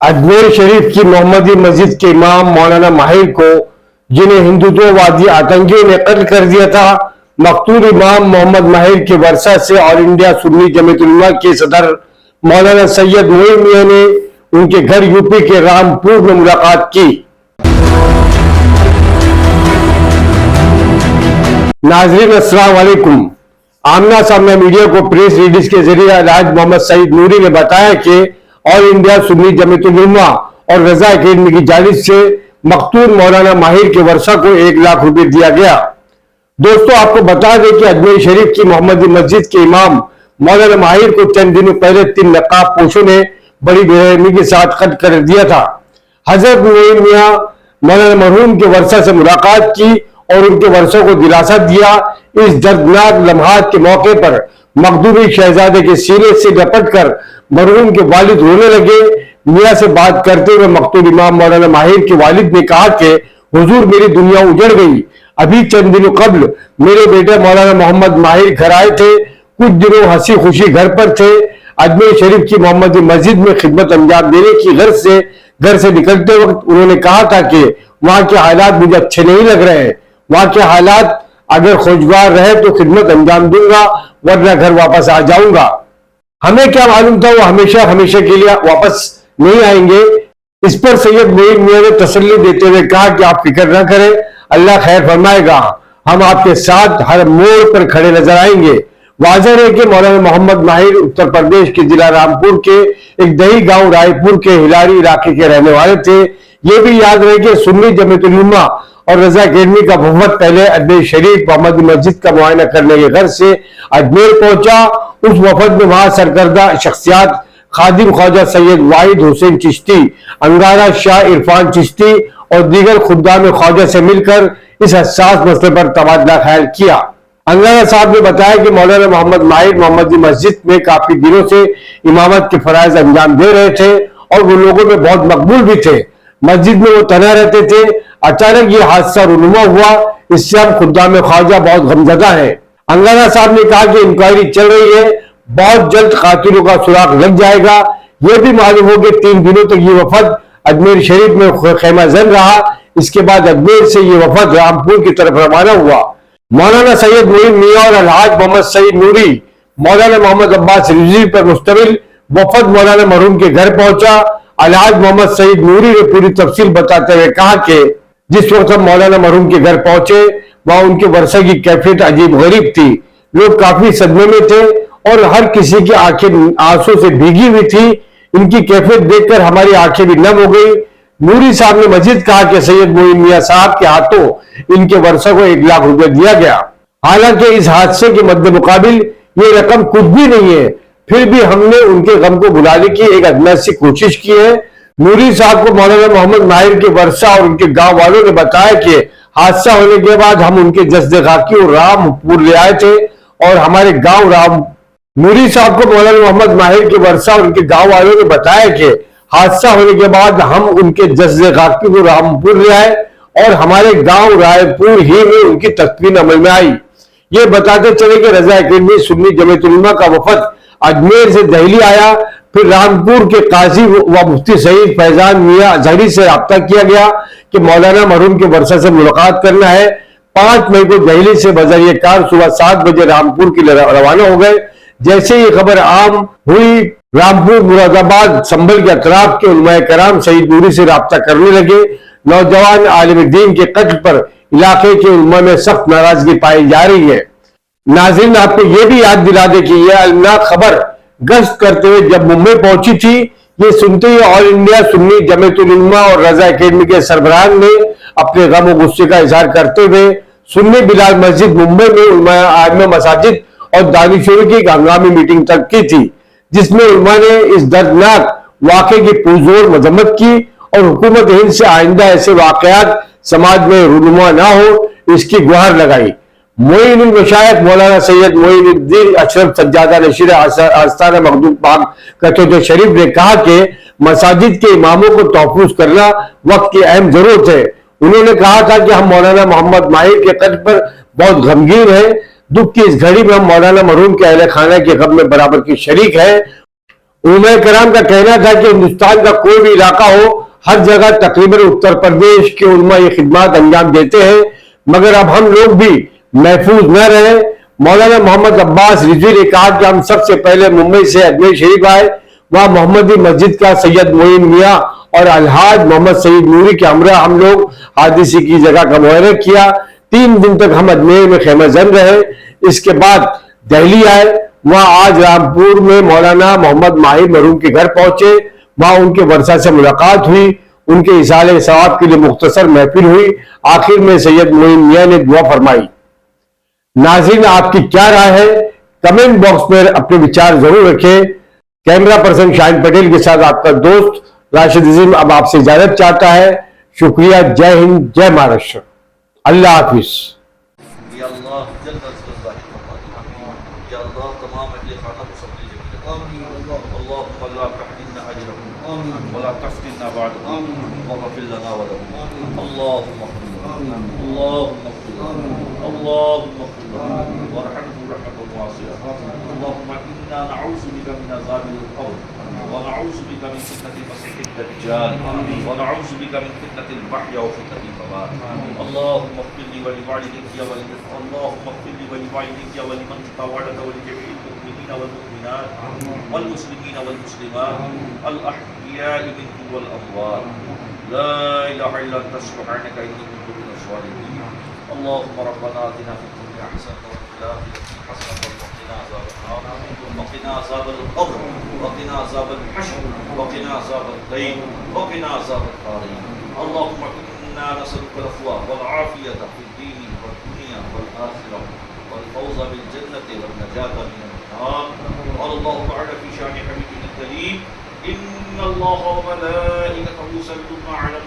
अजमेर शरीफ की मोहम्मदी मस्जिद के इमाम मौलाना माहिर को, जिन्हें हिंदुत्ववादी आतंकियों ने कत्ल कर दिया था, मकतूल इमाम मोहम्मद माहिर के वर्षा से ऑल इंडिया सुन्नी जमीयत उलमा के सदर मौलाना सैयद मोइन मियां ने उनके घर यूपी के रामपुर में मुलाकात की। नाजरीन अस्सलाम वालेकुम। आमना सामना मीडिया को प्रेस रिलीज के जरिए अलहाज मोहम्मद सईद नूरी ने बताया कि ऑल इंडिया सुन्नी जमीयत उलमा और रजा अकेडमी की जानिब से मकतूल मौलाना माहिर के वर्षा को 1 लाख रुपए दिया गया। दोस्तों, आपको बता दें कि अजमेर शरीफ की मोहम्मदी मस्जिद के इमाम मौलाना माहिर को चंद दिनों पहले 3 नकाब पोशों ने बड़ी बेरहमी के साथ कत्ल कर दिया था। हजरत मोइन मियां मौलाना मरहूम के वर्षा से मुलाकात की और उनके वर्षों को दिलासा दिया। इस दर्दनाक लम्हात के मौके पर मखदूमी शहजादे के सीने से लपट कर मरहूम के वालिद रोने लगे। मियां से बात करते हुए मकतूल इमाम मौलाना माहिर के वालिद ने कहा कि हुजूर, मेरी दुनिया उजड़ गई। अभी चंद दिनों कबल मेरे बेटे मौलाना मोहम्मद माहिर घर आए थे। कुछ दिनों हंसी खुशी घर पर थे। अजमेर शरीफ की मोहम्मदी मस्जिद में खिदमत अंजाम देने की गर्ज से घर से निकलते वक्त उन्होंने कहा था कि वहां के हालात मुझे अच्छे नहीं लग रहे हैं। वहां के हालात अगर खुशगवार रहे तो खिदमत अंजाम दूंगा, वरना घर वापस आ जाऊंगा। हमें क्या मालूम था वो हमेशा के लिए वापस नहीं आएंगे। इस पर सैयद मोइन मियां ने तसल्ली देते हुए कहा कि आप फिक्र न करें, अल्लाह खैर फरमाएगा, हम आपके साथ हर मोड़ पर खड़े नजर आएंगे। वाज़ेह है कि मौलाना मोहम्मद माहिर उत्तर प्रदेश के जिला रामपुर के एक दही गांव रायपुर के हिलारी इलाके के रहने वाले थे। ये भी याद रहे कि सुन्नी जमीयत उलमा और रजा अकेडमी का वफद पहले अजमेर शरीफ मोहम्मदी मस्जिद का मुआयना करने के गर्ज से अजमेर पहुंचा। उस वफद में वहां सरकर्दा शख्सियात खादिम ख्वाजा सैयद वाहिद हुसैन चिश्ती, अंगारा शाह इरफान चिश्ती और दीगर खुद्दाम ख्वाजा से मिलकर इस हसास मसले पर तबादला ख्याल किया। अंगारा साहब ने बताया कि मौलाना मोहम्मद माहिर मोहम्मदी मस्जिद में काफी दिनों से इमामत के फराइज अंजाम दे रहे थे और वो लोगों में बहुत मकबूल भी थे। मस्जिद में वो तना रहते थे। अचानक ये हादसा रुनुमा हुआ। इससे हम खुद्दाम ख्वाजा बहुत गमजदा है। अंगारा साहब ने कहा कि इंक्वायरी चल रही है, बहुत जल्द कातिलों का सुराग लग जाएगा। यह भी मालूम हो कि 3 दिनों तक ये वफद अजमेर शरीफ में खेमा जन रहा। इसके बाद अजमेर से ये वफद रामपुर की तरफ रवाना हुआ। मौलाना सैयद मोइन मियां और अलहाज मोहम्मद सईद नूरी मौलाना मोहम्मद अब्बास रिजवी पर मुश्तमिल वफद मौलाना मरहूम के घर पहुंचा। अलहाज मोहम्मद सईद नूरी ने पूरी तफसील बताते हुए कहा कि जिस वक्त हम मौलाना मरहूम के घर पहुंचे वहां उनके वर्षा की कैफियत अजीब गरीब थी। लोग काफी सदमे में थे और हर किसी की आंखें आंसू से भीगी हुई थी। इनकी कैफियत देखकर हमारी आंखें भी नम हो गई। नूरी साहब ने मजीद कहा कि सैयद मोइन मियां साहब के हाथों इनके वर्षा को 1 लाख रुपए दिया गया। हालांकि इस हादसे के मद्दे मुकाबिल ये रकम कुछ भी नहीं है, फिर भी हमने उनके गम को भुलाने की एक अदना सी कोशिश की है। नूरी साहब को मौलाना मोहम्मद माहिर के वर्षा और उनके गांव वालों ने बताया कि हादसा होने के बाद हम उनके जस्दे खाकी और रामपुर ले आए थे और हमारे गांव नूरी साहब को मौलाना मोहम्मद माहिर के वर्षा और उनके गांव वालों ने बताया कि हादसा होने के बाद हम उनके जस्दे खाकी को रामपुर ले आए और हमारे गांव रायपुर ही में उनकी तकवीन अमल में आई। ये बताते चले कि रजा अकेडमी सुन्नी जमीयत उलमा का वफद अजमेर से दिल्ली आया। फिर रामपुर के काजी व मुफ्ती सईद फैजान मियां अजहरी से राब्ता किया गया कि मौलाना मरहूम के वर्षा से मुलाकात करना है। 5 मई को दिल्ली से बजरिए कार सुबह 7 बजे रामपुर के लिए रवाना हो गए। जैसे ही खबर आम हुई, रामपुर, मुरादाबाद, संभल के अतराफ के उलमाए कराम सईद नूरी से राब्ता करने लगे। नौजवान आलिम दीन के कत्ल पर इलाके के उलमा में सख्त नाराजगी पाई जा रही है। नाज़रीन, आपको यह भी याद दिला दे कि यह अलमनाक खबर गश्त करते हुए जब मुंबई पहुंची थी, ये सुनते ही ऑल इंडिया सुन्नी जमीयत उलमा और रजा अकेडमी के सरबराहान ने अपने गम और गुस्से का इजहार करते हुए सुन्नी बिलाल मस्जिद मुंबई में उलमा आइम्मा मसाजिद और दानिशों की हंगामी मीटिंग तक की थी, जिसमें उलमा ने इस दर्दनाक वाक़े की पुरजोर मजम्मत की और हुकूमत हिंद से आइंदा ऐसे वाक़यात समाज में रूनुमा ना हो इसकी गुहार लगाई। मोइनुल मशाइख मौलाना सैयद मोइनुद्दीन अशरफ सज्जादा नशीर आस्ताना मखदूम पाक कतोज शरीफ ने कहा कि मसाजिद के इमामों को तहफ़्फ़ुज़ करना वक्त की अहम जरूरत है। उन्होंने कहा था कि हम मौलाना मोहम्मद माहिर के कत्ल पर बहुत गमगीन हैं। दुख की इस घड़ी में हम मौलाना मरहूम के अहले खाना के गम में बराबर की शरीक है। علماء کرام کا کہنا تھا کہ ہندوستان کا کوئی بھی علاقہ ہو، ہر جگہ تقریباً اتر پردیش کے علماء یہ خدمات انجام دیتے ہیں، مگر اب ہم لوگ بھی محفوظ نہ رہے۔ مولانا محمد عباس رضوی نے کہا کہ ہم سب سے پہلے ممبئی سے اجمیر شریف آئے، وہاں محمدی مسجد کا سید معین میاں اور الحاج محمد سعید نوری کے ہمراہ ہم لوگ حادثے کی جگہ کا معائنہ کیا۔ 3 دن تک ہم اجمیر میں خیمہ زن رہے، اس کے بعد دہلی آئے، وہاں آج رامپور میں مولانا محمد ماہر مرحوم کے گھر پہنچے، وہاں ان کے ورثہ سے ملاقات ہوئی، ان کے اصالہ ثواب کے لیے مختصر محفل ہوئی، آخر میں سید معین میاں نے دعا فرمائی۔ ناظرین، آپ کی کیا رائے ہے؟ کمنٹ باکس میں اپنے وچار ضرور رکھیں۔ کیمرہ پرسن شاہین پٹیل کے ساتھ آپ کا دوست راشد عظیم اب آپ سے اجازت چاہتا ہے۔ شکریہ، جے ہند، جے مہاراشٹر، اللہ حافظ۔ یا اللہ جلد از جلد ظاہر فرما دے، یا اللہ تمام اہل خانہ کو سمجھے جمیل، اللہم لا تحرمنا اجرهم ولا تفتنا بعدهم واغفر لنا ولهم، اللہم اغفر لنا، اللہم اغفر لنا، اللہم اغفر لنا وارحمه رحمة واسعة، اللہم انا نعوذ بك من عذاب القبر ونعوذ بك من فتنة المسيح الدجال ونعوذ بك من فتنة المحيا وفتنة الممات، اللهم اغفر لي ولوالدي اللهم اغفر لي ولوالدي ولمن تطوعك ولجميع المؤمنين والمؤمنات والمسلمين والمسلمات الأحياء منهم والأموات، لا إله إلا أنت سبحانك إني كنت من الظالمين، اللهم ربنا آتنا في الدنيا حسنة وفي الآخرة حسنة وقنا عذاب النار وقنا عذاب القبر وقنا عذاب الحشر وقنا عذاب الدين وقنا عذاب القبر، اللهم إنا نسألك العفو والعافية في الدين والدنيا والآخرة والفوز بالجنة والنجاة من النار، قال الله تعالى في شأن حبيبه الكريم إن الله وملائكته يصلون على